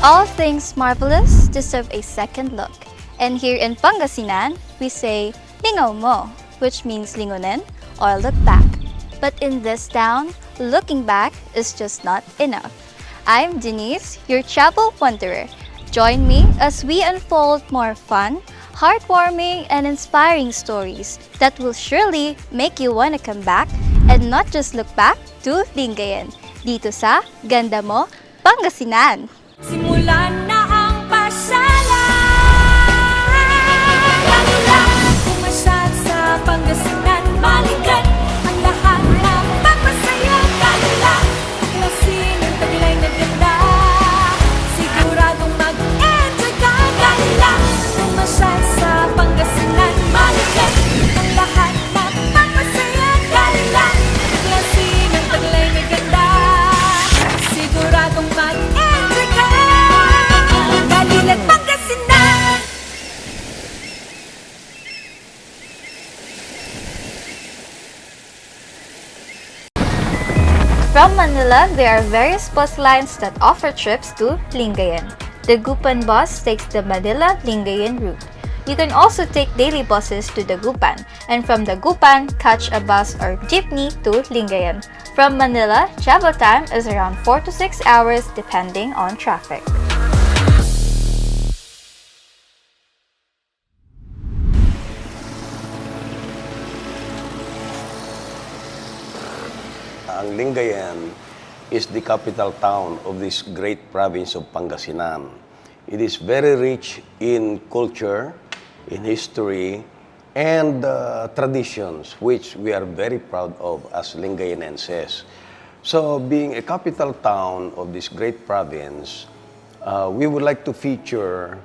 All things marvelous deserve a second look. And here in Pangasinan, we say, lingaw mo, which means lingunin or look back. But in this town, looking back is just not enough. I'm Denise, your travel wanderer. Join me as we unfold more fun, heartwarming, and inspiring stories that will surely make you want to come back and not just look back to Lingayen. Dito sa Ganda mo, Pangasinan! Simulan na ang pasyalan. Pumasyal sa Pangasinan, balikan ang lahat ng pagpasaya. Kalula, klasin ang taglay na ganda. Siguradong mag-enjoy ka. Kalula, pumasyal sa Pangasinan, balikan ang lahat ng pagpasaya. Kalula, klasin ang taglay na ganda. Siguradong mag-enjoy Pangasinan! From Manila, there are various bus lines that offer trips to Lingayen. The Gupan bus takes the Manila-Lingayen route. You can also take daily buses to the Gupan, and from the Gupan, catch a bus or jeepney to Lingayen. From Manila, travel time is around 4 to 6 hours depending on traffic. Ang Lingayen is the capital town of this great province of Pangasinan. It is very rich in culture, in history, and traditions, which we are very proud of as Lingayenenses. So, being a capital town of this great province, we would like to feature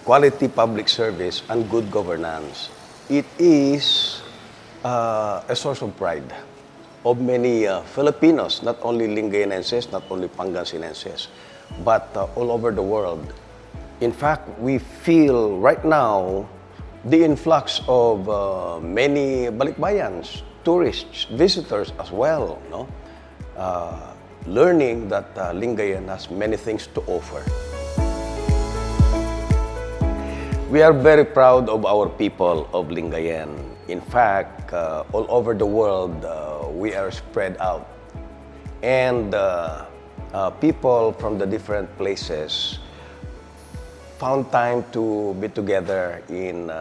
quality public service and good governance. It is a source of pride of many Filipinos, not only Lingayenenses, not only Pangasinenses, but all over the world. In fact, we feel right now the influx of many balikbayans, tourists, visitors as well, no? Learning that Lingayen has many things to offer. We are very proud of our people of Lingayen. In fact, all over the world, we are spread out. And people from the different places found time to be together in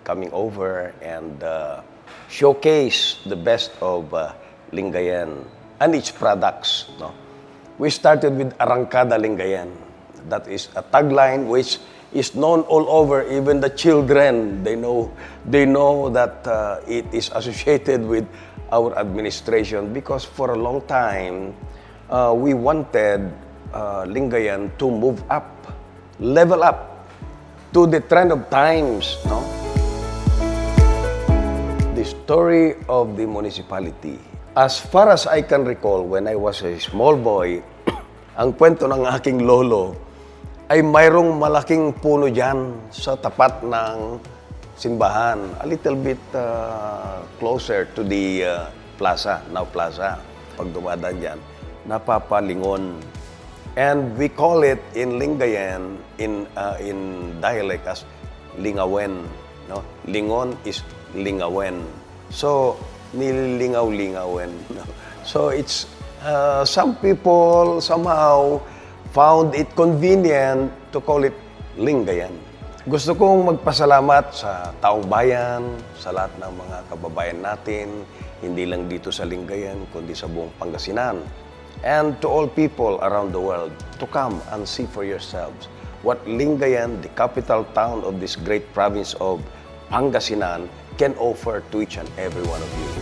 coming over and showcase the best of Lingayen and its products. No? We started with Arangkada Lingayen. That is a tagline which is known all over, even the children. They know that it is associated with our administration because for a long time, we wanted Lingayen to move up, level up to the trend of times. No? The story of the municipality. As far as I can recall, when I was a small boy, ang kwento ng aking lolo ay mayroong malaking puno dyan sa tapat ng simbahan. A little bit closer to the plaza, now plaza. Pag dumadaan dyan, napapalingon. And we call it in Lingayen, in dialect as lingawen. No? Lingon is lingawen. So, nililingaw-lingawen. No? So, it's some people somehow found it convenient to call it Lingayen. Gusto kong magpasalamat sa taong bayan, sa lahat ng mga kababayan natin, hindi lang dito sa Lingayen, kundi sa buong Pangasinan. And to all people around the world to come and see for yourselves what Lingayen, the capital town of this great province of Pangasinan, can offer to each and every one of you.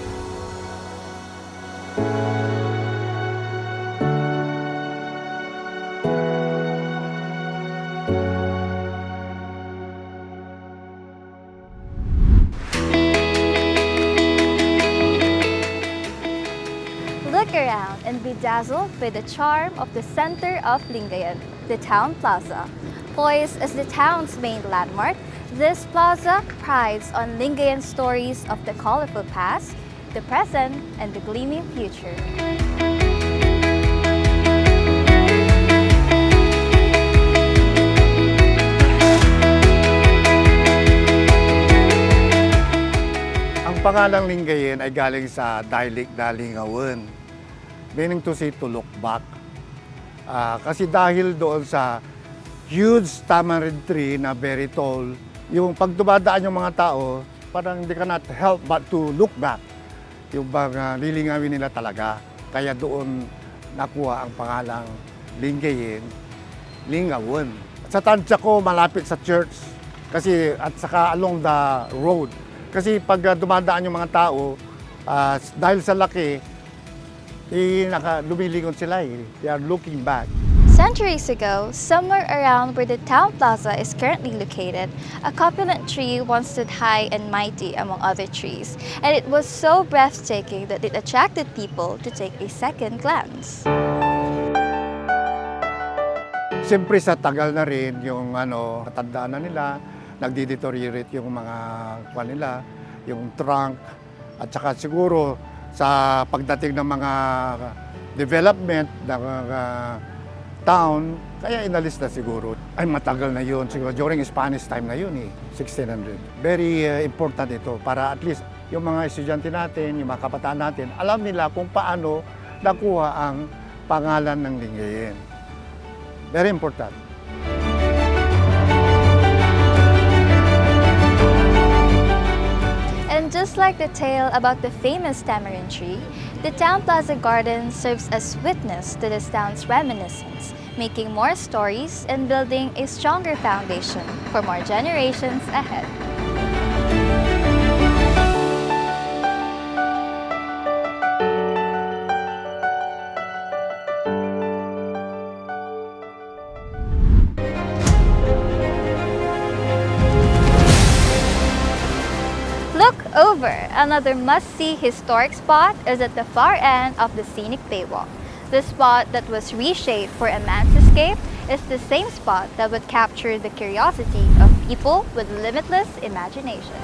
Look around and be dazzled by the charm of the center of Lingayen, the town plaza. Poised as the town's main landmark, this plaza prides on Lingayen stories of the colorful past, the present, and the gleaming future. pangalang Lingayen ay galing sa dialect na Lingayen, meaning to say to look back. Kasi dahil doon sa huge tamarind tree na very tall, yung pag dumadaan yung mga tao, parang they cannot help but to look back. Yung bang lilingawin nila talaga. Kaya doon nakuha ang pangalang Lingayen, Lingayen. Sa tansya ko, malapit sa church. Kasi at saka along the road. Kasi pag dumadaan yung mga tao, dahil sa laki, lumilingon sila eh. They are looking back. Centuries ago, somewhere around where the town plaza is currently located, a corpulent tree once stood high and mighty among other trees, and it was so breathtaking that it attracted people to take a second glance. Siyempre sa tagal na rin yung katandaan na nila, nagdi-deteriorate yung mga kwan nila, yung trunk, at saka siguro sa pagdating ng mga development ng town, kaya inalis na siguro. Ay matagal na yun, siguro during Spanish time na yun 1600. Very important ito para at least yung mga estudyante natin, yung mga kabataan natin, alam nila kung paano nakuha ang pangalan ng Lingayen. Very important. And just like the tale about the famous tamarind tree, the town plaza garden serves as witness to this town's reminiscence, making more stories and building a stronger foundation for more generations ahead. Look over! Another must-see historic spot is at the far end of the scenic baywalk. The spot that was reshaped for a man's escape is the same spot that would capture the curiosity of people with limitless imagination.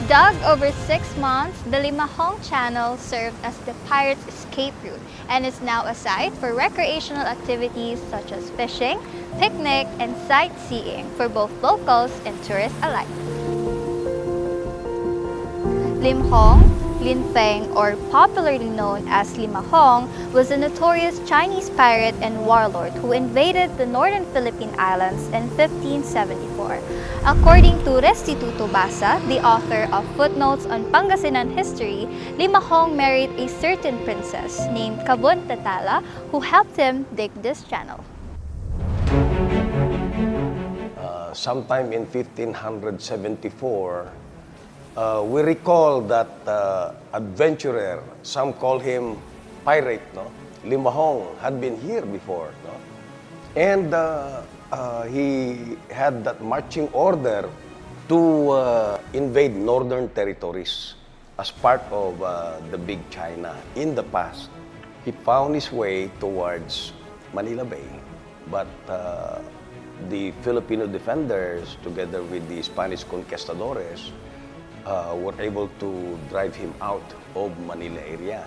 Dug over 6 months, the Limahong Channel served as the pirates' escape route and is now a site for recreational activities such as fishing, picnic, and sightseeing for both locals and tourists alike. Lim Hong, Lin Feng, or popularly known as Limahong, was a notorious Chinese pirate and warlord who invaded the northern Philippine Islands in 1574. According to Restituto Basa, the author of Footnotes on Pangasinan history, Limahong married a certain princess named Kabun Tatala who helped him dig this channel. Sometime in 1574, we recall that adventurer, some call him pirate, no? Limahong had been here before, no? And he had that marching order to invade northern territories as part of the Big China. In the past, he found his way towards Manila Bay, but the Filipino defenders, together with the Spanish conquistadores, were able to drive him out of Manila area.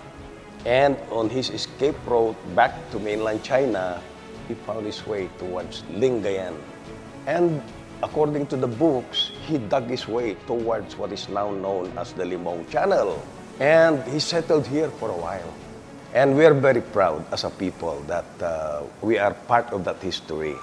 And on his escape route back to mainland China, he found his way towards Lingayen. And according to the books, he dug his way towards what is now known as the Limong Channel. And he settled here for a while. And we are very proud as a people that we are part of that history.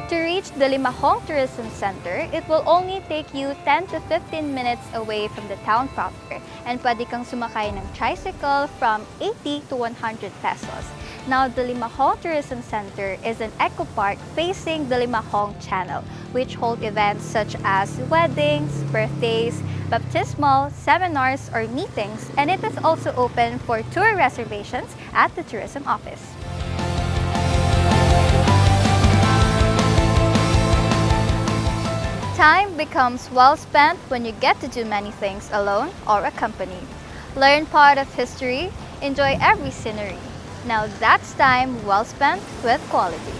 To reach the Limahong Tourism Center, it will only take you 10 to 15 minutes away from the town proper, and pwede kang sumakay ng tricycle from 80 to 100 pesos. Now, the Limahong Tourism Center is an eco park facing the Limahong Channel, which hold events such as weddings, birthdays, baptismal, seminars, or meetings, and it is also open for tour reservations at the tourism office. Time becomes well spent when you get to do many things alone or accompanied. Learn part of history, enjoy every scenery. Now that's time well spent with quality.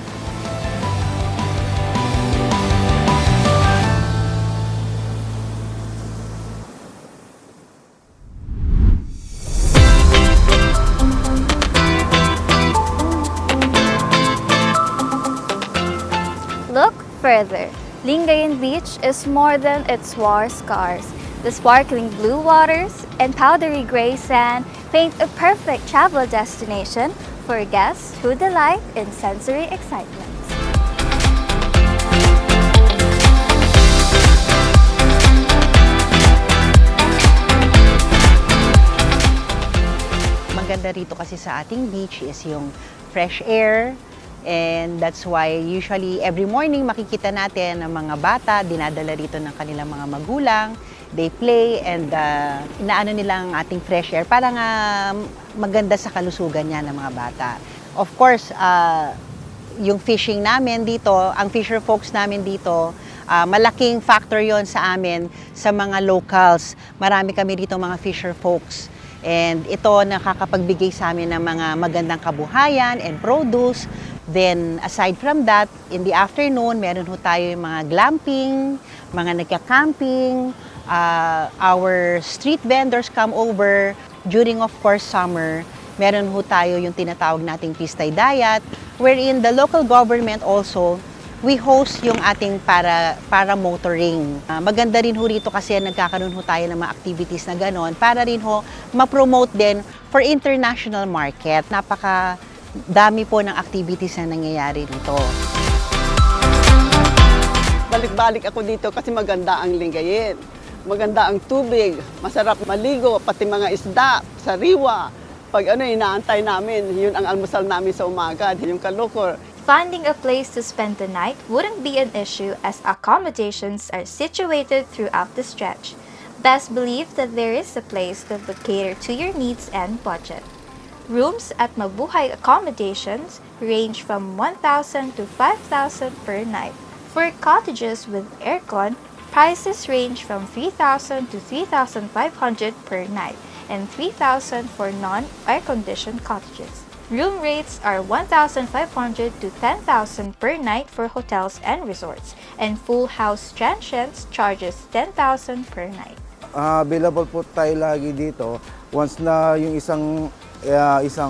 further, Lingayen Beach is more than its war scars. The sparkling blue waters and powdery gray sand paint a perfect travel destination for guests who delight in sensory excitement. Maganda rito kasi sa ating beach is yung fresh air, and that's why usually every morning makikita natin ang mga bata dinadala rito ng kanilang mga magulang. They play and inaano nila ang ating fresh air para nga maganda sa kalusugan niya ng mga bata. Of course, yung fishing namin dito, ang fisher folks namin dito, malaking factor yon sa amin, sa mga locals. Marami kami dito mga fisher folks. And ito nakakapagbigay sa amin ng mga magandang kabuhayan and produce. Then aside from that, in the afternoon, meron ho tayo yung mga glamping, mga nagka-camping, our street vendors come over during, of course, summer. Meron ho tayo yung tinatawag nating Pistay Diet, wherein the local government also, we host yung ating para motoring. Maganda rin ho rito kasi nagkakaroon ho tayo ng mga activities na ganon para rin ho ma-promote din for international market. Napaka dami po ng activities na nangyayari dito. Balik-balik ako dito kasi maganda ang Lingayen. Maganda ang tubig, masarap maligo, pati mga isda, sariwa. Pag inaantay namin, yun ang almusal namin sa umaga, yung kalukor. Finding a place to spend the night wouldn't be an issue as accommodations are situated throughout the stretch. Best believe that there is a place that would cater to your needs and budget. Rooms at Mabuhay accommodations range from 1,000 to 5,000 per night. For cottages with aircon, prices range from 3,000 to 3,500 per night and 3,000 for non-air-conditioned cottages. Room rates are 1,500 to 10,000 per night for hotels and resorts, and full house transients charges 10,000 per night. Available po tayo lagi dito. Once na yung isang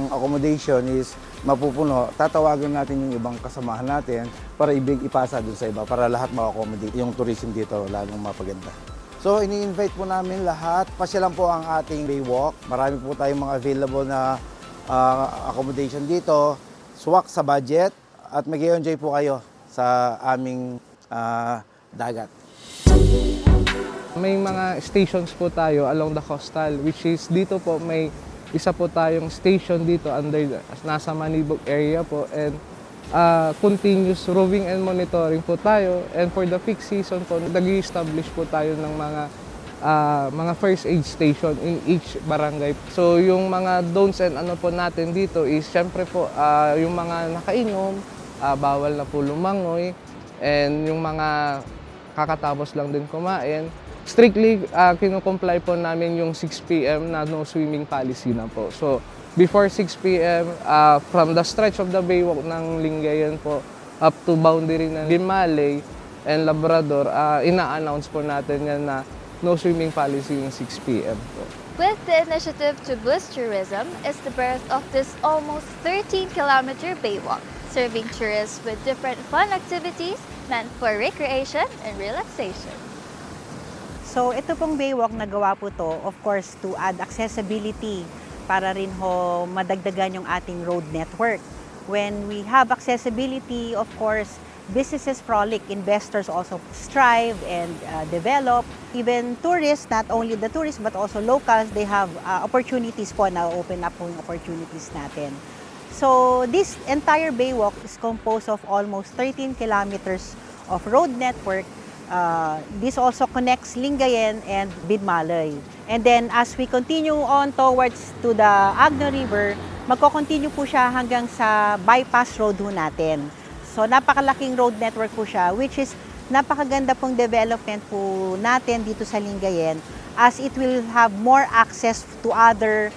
accommodation is mapupuno, tatawagan natin yung ibang kasamahan natin para ipasa dun sa iba para lahat ma-accommodate yung tourism dito lalong mapaganda. So ini-invite po namin lahat, pasyalan po ang ating baywalk. Marami po tayong mga available na accommodation dito, swak sa budget at mag-enjoy po kayo sa aming dagat. May mga stations po tayo along the coastal, which is dito po may isa po tayong station dito nasa Manibog area po, and continuous roving and monitoring po tayo, and for the peak season po nag-establish po tayo ng mga first aid station in each barangay. So yung mga don'ts and ano po natin dito is syempre po yung mga nakainom, bawal na po lumangoy, and yung mga kakatapos lang din kumain. Strictly kino-comply po namin yung 6 p.m. na no swimming policy na po. So before 6 p.m. From the stretch of the baywalk ng Lingayen po up to boundary ng Limmalay and Labrador, ina-announce po natin yan na no swimming policy yung 6 p.m. po. With the initiative to boost tourism is the birth of this almost 13-kilometer baywalk, serving tourists with different fun activities meant for recreation and relaxation. So ito pong baywalk na gawa po to, of course, to add accessibility para rin ho madagdagan yung ating road network. When we have accessibility, of course, businesses frolic, investors also strive and develop. Even tourists, not only the tourists but also locals, they have opportunities po na open up po yung opportunities natin. So this entire baywalk is composed of almost 13 kilometers of road network. This also connects Lingayen and Bidmalay. And then as we continue on towards to the Agno River, magko-continue po siya hanggang sa bypass road ho natin. So napakalaking road network po siya, which is napakaganda pong development po natin dito sa Lingayen, as it will have more access to other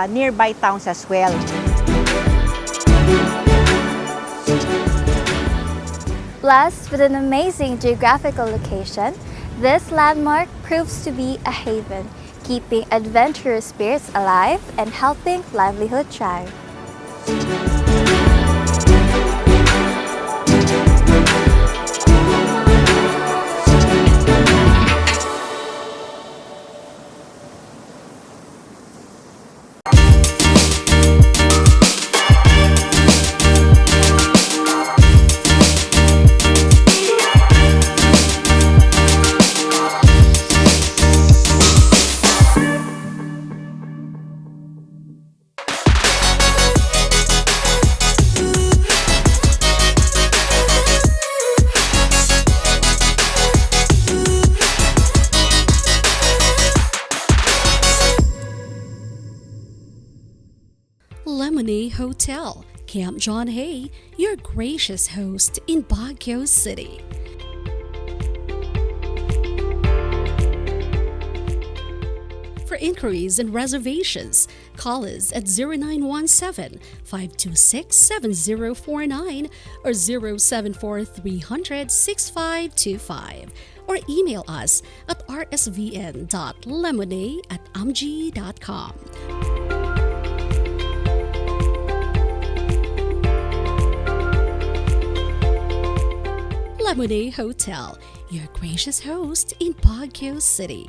nearby towns as well. Blessed with an amazing geographical location, this landmark proves to be a haven, keeping adventurous spirits alive and helping livelihood thrive. Hotel, Camp John Hay, your gracious host in Baguio City. For inquiries and reservations, call us at 0917-526-7049 or 074-300-6525 or email us at rsvn.lemonade@amg.com. Lemonade Hotel, your gracious host in Baguio City.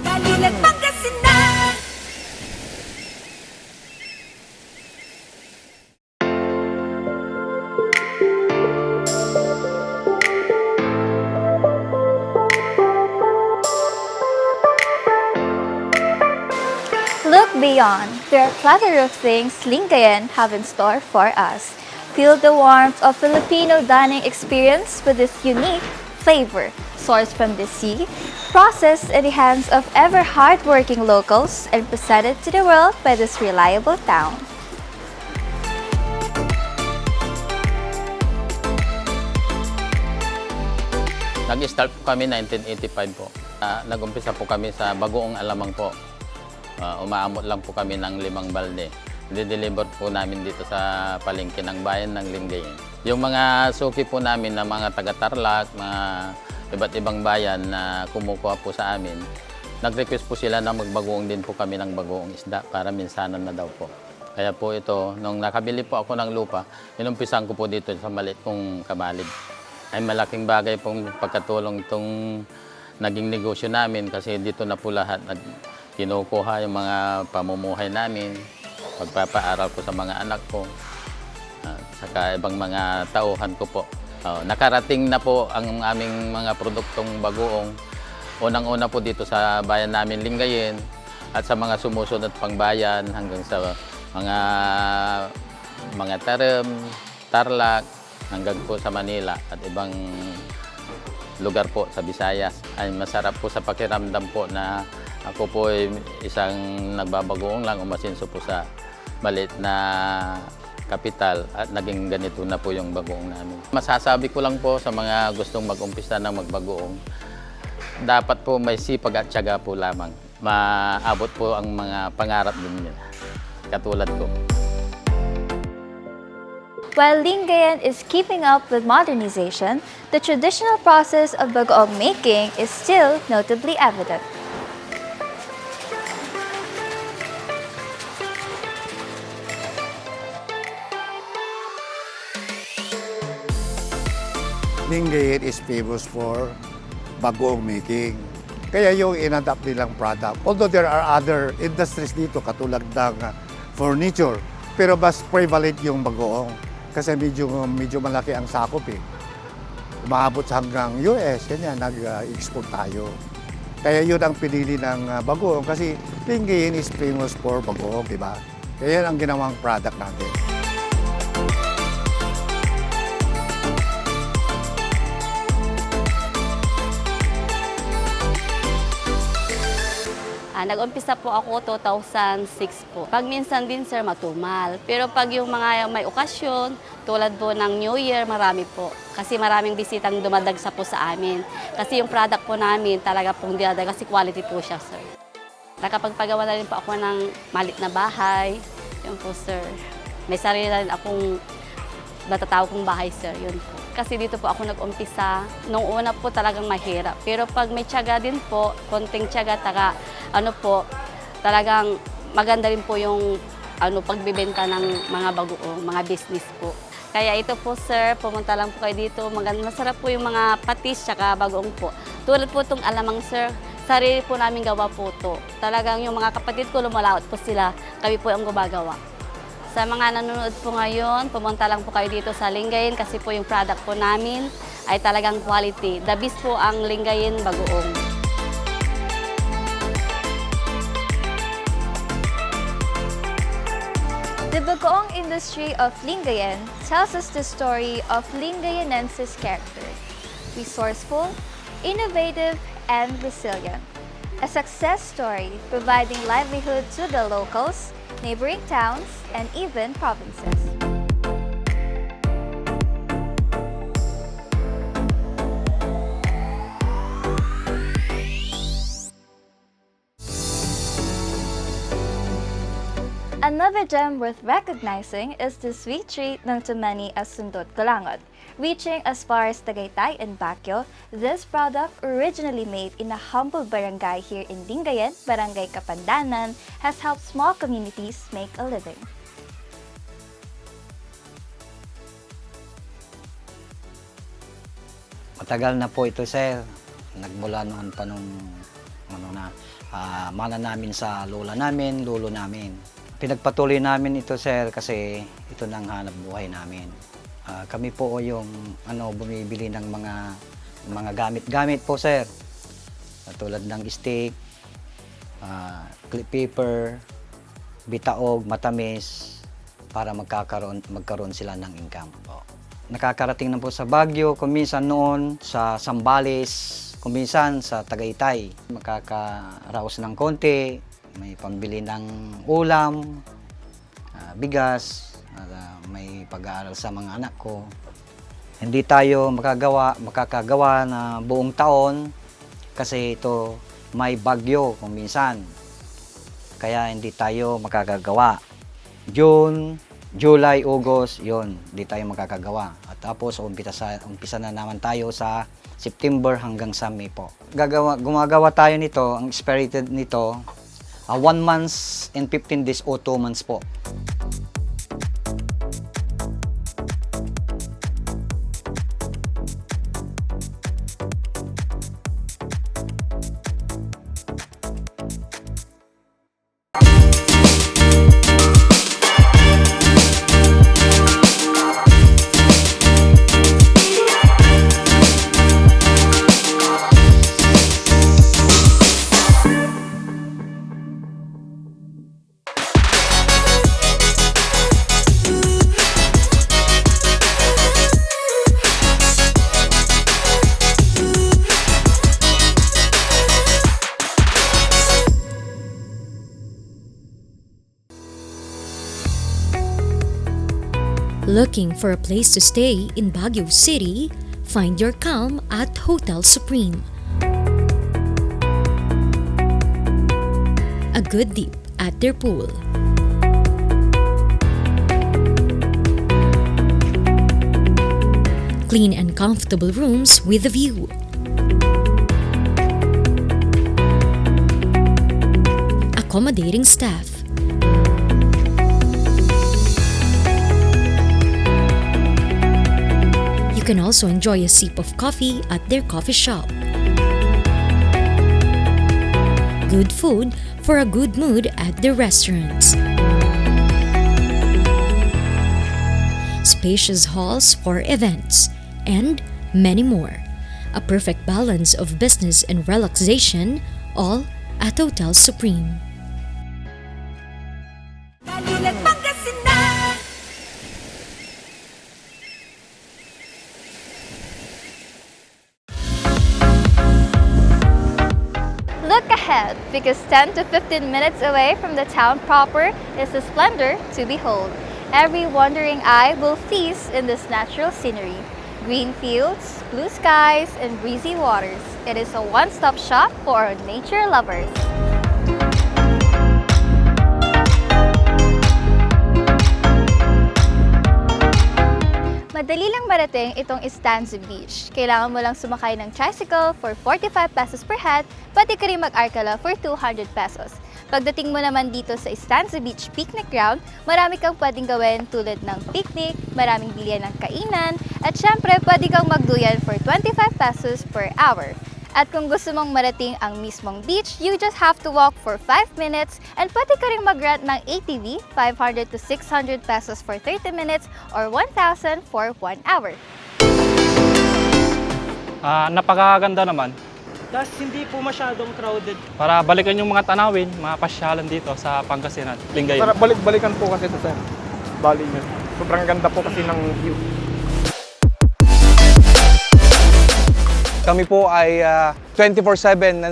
Dalilan Pangasinan. Look beyond. There are a plethora of things Lingayen have in store for us. Feel the warmth of Filipino dining experience with this unique flavor, sourced from the sea, processed in the hands of ever hardworking locals, and presented to the world by this reliable town. Nag-start po kami 1985 po. Nag-umpisa po kami sa Bagoong Alamang po. Umaamot lang po kami ng 5 balde. Dideliver po namin dito sa palengke ng bayan ng Lingayen. Yung mga suki po namin na mga taga-Tarlac, mga iba't ibang bayan na kumukuha po sa amin, nag-request po sila na magbagoong din po kami ng bagoong isda para minsanan na daw po. Kaya po ito, nung nakabili po ako ng lupa, inumpisan ko po dito sa maliit kong kabalid. Ay malaking bagay pong pagkatulong itong naging negosyo namin kasi dito na po lahat kinukuha yung mga pamumuhay namin, pagpapaaral ko sa mga anak ko, saka ibang mga tauhan ko po. Nakarating na po ang aming mga produktong bagoong. Unang-una po dito sa bayan namin Lingayen at sa mga sumusunod pang bayan hanggang sa mga Tarem, Tarlac, hanggang po sa Manila at ibang lugar po sa Visayas. Ay masarap po sa pakiramdam po na ako po ay isang nagbabagoong lang, umasinso po sa maliit na kapital at naging ganito na po yung bagoong namin. Masasabi ko lang po sa mga gustong mag-umpisa ng magbagoong, dapat po may sipag at tiyaga po lamang. Maabot po ang mga pangarap din nila, katulad ko. While Lingayen is keeping up with modernization, the traditional process of bagoong making is still notably evident. Lingayen is famous for bagoong making. Kaya yung in-adapt nilang product. Although there are other industries dito katulad ng furniture, pero mas prevalent yung bagoong kasi medyo malaki ang sakop eh. Umaabot hanggang US, ganyan, nag-export tayo. Kaya yun ang pinili ng bagoong kasi Lingayen is famous for bagoong, di ba? Kaya yan ang ginawang product natin. Nag-umpisa po ako 2006 po. Pag minsan din sir, matumal. Pero pag yung mga may okasyon, tulad po ng New Year, marami po. Kasi maraming bisitang dumadagsa po sa amin. Kasi yung product po namin talaga pong dinadaga kasi quality po siya sir. Nakapagpagawa na rin po ako ng malit na bahay. Yun po sir. May sarili na rin akong natatawag kong bahay sir. Yun po. Kasi dito po ako nag-umpisa. Nung una po talagang mahirap. Pero pag may tiyaga din po, konting tiyaga, talagang maganda rin po yung pagbibenta ng mga bagoong, mga business po. Kaya ito po sir, pumunta lang po kayo dito. Masarap po yung mga patis tsaka bagoong po. Tulad po itong alamang sir, sarili po namin gawa po ito. Talagang yung mga kapatid ko lumalaot po sila, kami po ang gumagawa. Sa mga nanonood po ngayon, pumunta lang po kayo dito sa Lingayen kasi po yung product po namin ay talagang quality. The best po ang Lingayen bagoong. The bagoong industry of Lingayen tells us the story of Lingayenensis character. Resourceful, innovative, and resilient. A success story providing livelihood to the locals, neighboring towns, and even provinces. Another gem worth recognizing is the sweet treat known to many as Sundot Galangot. Reaching as far as Tagaytay and Baguio, this product, originally made in a humble barangay here in Lingayen, Barangay Kapandanan, has helped small communities make a living. Matagal na po ito, sir. Nagmula noon pa nung mana namin sa lola namin, lolo namin. Pinagpatuloy namin ito, sir, kasi ito nang hanap buhay namin. Kami po yung bumibili ng mga gamit-gamit po, sir. Tulad ng steak, clip paper, bitaog, matamis, para magkaroon sila ng income po. Nakakarating na po sa Baguio, kuminsan noon sa Zambales, kuminsan sa Tagaytay. Makakaraos ng konti, may pambili ng ulam, bigas, may pag-aaral sa mga anak ko. Hindi tayo makakagawa na buong taon kasi ito may bagyo kung minsan. Kaya hindi tayo makakagawa. June, July, August, yon, hindi tayo makakagawa. At tapos umpisa na naman tayo sa September hanggang sa May po. Gumagawa tayo nito, ang expired nito, 1 month and 15 days o 2 months po. Looking for a place to stay in Baguio City? Find your calm at Hotel Supreme. A good dip at their pool. Clean and comfortable rooms with a view. Accommodating staff. You can also enjoy a sip of coffee at their coffee shop. Good food for a good mood at their restaurants. Spacious halls for events, and many more. A perfect balance of business and relaxation, all at Hotel Supreme. Dalilan Pangasinan! Look ahead, because 10 to 15 minutes away from the town proper is a splendor to behold. Every wandering eye will feast in this natural scenery. Green fields, blue skies, and breezy waters. It is a one-stop shop for our nature lovers. Madali lang marating itong Stanza Beach. Kailangan mo lang sumakay ng tricycle for 45 pesos per head, pati ka rin mag-arkala for 200 pesos. Pagdating mo naman dito sa Stanza Beach Picnic Ground, marami kang pwedeng gawin tulad ng picnic, maraming bilihan ng kainan, at syempre pwede kang magduyan for 25 pesos per hour. At kung gusto mong marating ang mismong beach, you just have to walk for 5 minutes and pwede ka rin mag-rent ng ATV, 500 to 600 pesos for 30 minutes or 1,000 for 1 hour. Napakaganda naman. Tapos hindi po masyadong crowded. Para balikan yung mga tanawin, mga pasyalan dito sa Pangasinan, Lingayen. Para balik-balikan po kasi ito, sir. Bali nyo. Sobrang ganda po kasi ng view. Kami po ay 24/7 na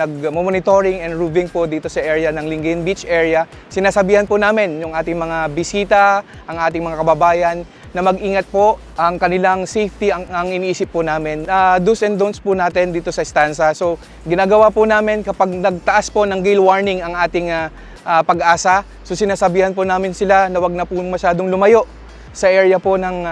nag-monitoring and roving po dito sa area ng Lingayen Beach area. Sinasabihan po namin yung ating mga bisita, ang ating mga kababayan na mag-ingat po, ang kanilang safety ang iniisip po namin. Do's and don'ts po natin dito sa stanza. So ginagawa po namin kapag nagtaas po ng gale warning ang ating pag-asa. So sinasabihan po namin sila na wag na po masyadong lumayo sa area po ng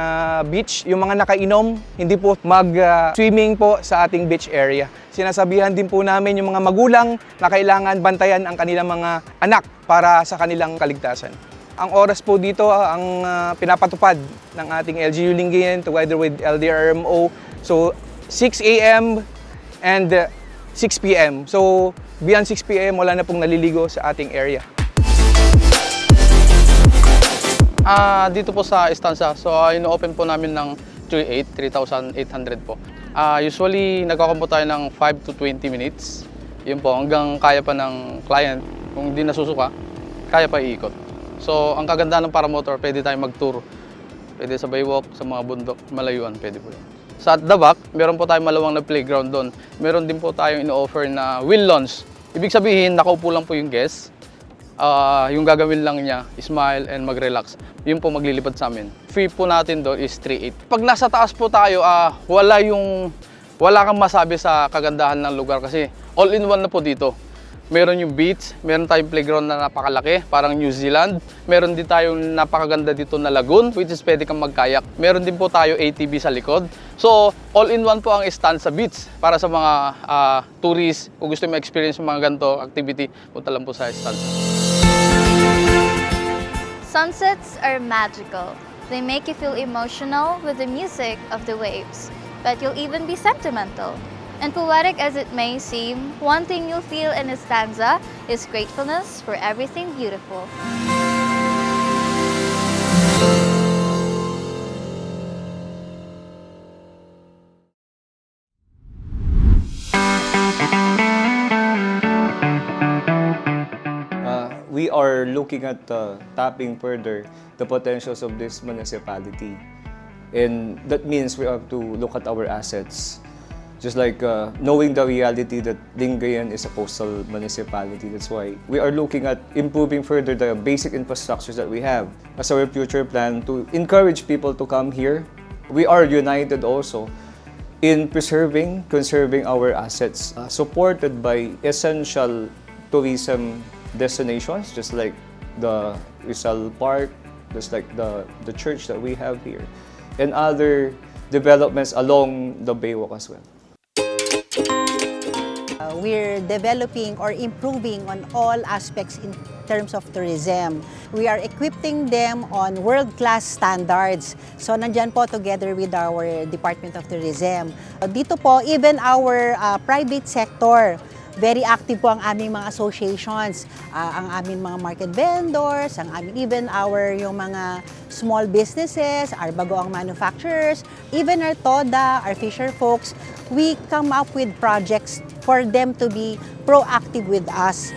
beach. Yung mga nakainom, hindi po mag-swimming po sa ating beach area. Sinasabihan din po namin yung mga magulang na kailangan bantayan ang kanilang mga anak para sa kanilang kaligtasan. Ang oras po dito ang pinapatupad ng ating LGU Lingayen together with LDRMO. So 6 a.m. and 6 p.m. So beyond 6 p.m. wala na pong naliligo sa ating area. Dito po sa Estancia, so ino-open po namin ng 3,800 po. Usually nagkakampo tayo ng 5 to 20 minutes. Yun po, hanggang kaya pa ng client. Kung hindi nasusuka, kaya pa iikot. So ang kaganda ng paramotor, pwede tayo mag-tour. Pwede sa baywalk, sa mga bundok, malayuan, pwede po yun. Sa at the back, meron po tayong malawang na playground doon. Meron din po tayong ino-offer na wheel launch. Ibig sabihin, nakaupo lang po yung guest. Yung gagawin lang niya, smile and mag-relax. Yun po maglilipad sa amin. Fee po natin doon is 3,800. Pag nasa taas po tayo, wala kang masabi sa kagandahan ng lugar kasi all-in-one na po dito. Meron yung beach, meron tayong playground na napakalaki, parang New Zealand. Meron din tayong napakaganda dito na lagoon, which is pwede kang magkayak. Meron din po tayo ATV sa likod. So, all-in-one po ang Estancia Beach para sa mga tourists. Kung gusto mo experience yung mga ganito activity, punta lang po sa Estancia. Sunsets are magical. They make you feel emotional with the music of the waves, but you'll even be sentimental. And poetic as it may seem, one thing you'll feel in a stanza is gratefulness for everything beautiful. We are looking at tapping further the potentials of this municipality. And that means we have to look at our assets. Just like knowing the reality that Lingayen is a coastal municipality. That's why we are looking at improving further the basic infrastructures that we have as our future plan to encourage people to come here. We are united also in conserving our assets, supported by essential tourism destinations, just like the Rizal Park, just like the church that we have here, and other developments along the Baywalk as well. We're developing or improving on all aspects in terms of tourism. We are equipping them on world-class standards. So nandyan po together with our Department of Tourism. Dito po, even our private sector, very active po ang aming mga associations, ang aming mga market vendors, even yung mga small businesses, our bagoong manufacturers, even our TODA, our fisher folks, we come up with projects for them to be proactive with us.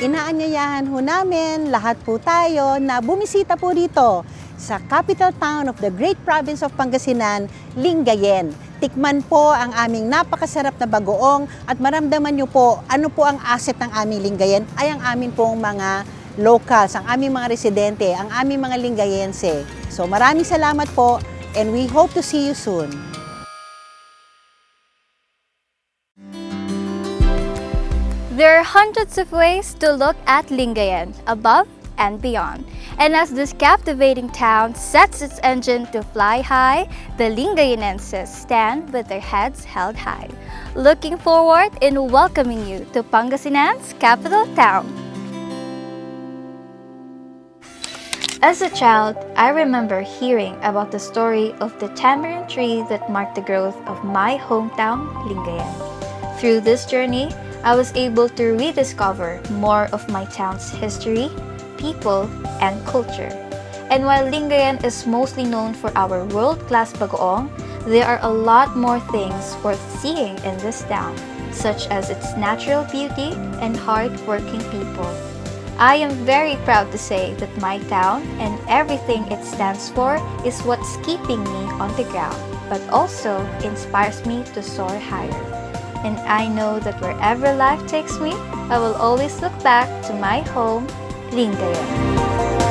Inaanyayahan ho namin lahat po tayo na bumisita po dito sa capital town of the great province of Pangasinan, Lingayen. Tikman po ang aming napakasarap na bagoong at maramdaman nyo po ano po ang asset ng aming Lingayen ay ang amin pong mga locals, ang aming mga residente, ang aming mga Lingayense. So maraming salamat po and we hope to see you soon. There are hundreds of ways to look at Lingayen, above and beyond. And as this captivating town sets its engine to fly high, the Lingayenenses stand with their heads held high, looking forward in welcoming you to Pangasinan's capital town. As a child, I remember hearing about the story of the tamarind tree that marked the growth of my hometown, Lingayen. Through this journey, I was able to rediscover more of my town's history, people, and culture. And while Lingayen is mostly known for our world-class bagoong, There are a lot more things worth seeing in this town, such as its natural beauty and hard-working people. I am very proud to say that my town and everything it stands for is what's keeping me on the ground, but also inspires me to soar higher. And I know that wherever life takes me, I will always look back to my home, Lingayen.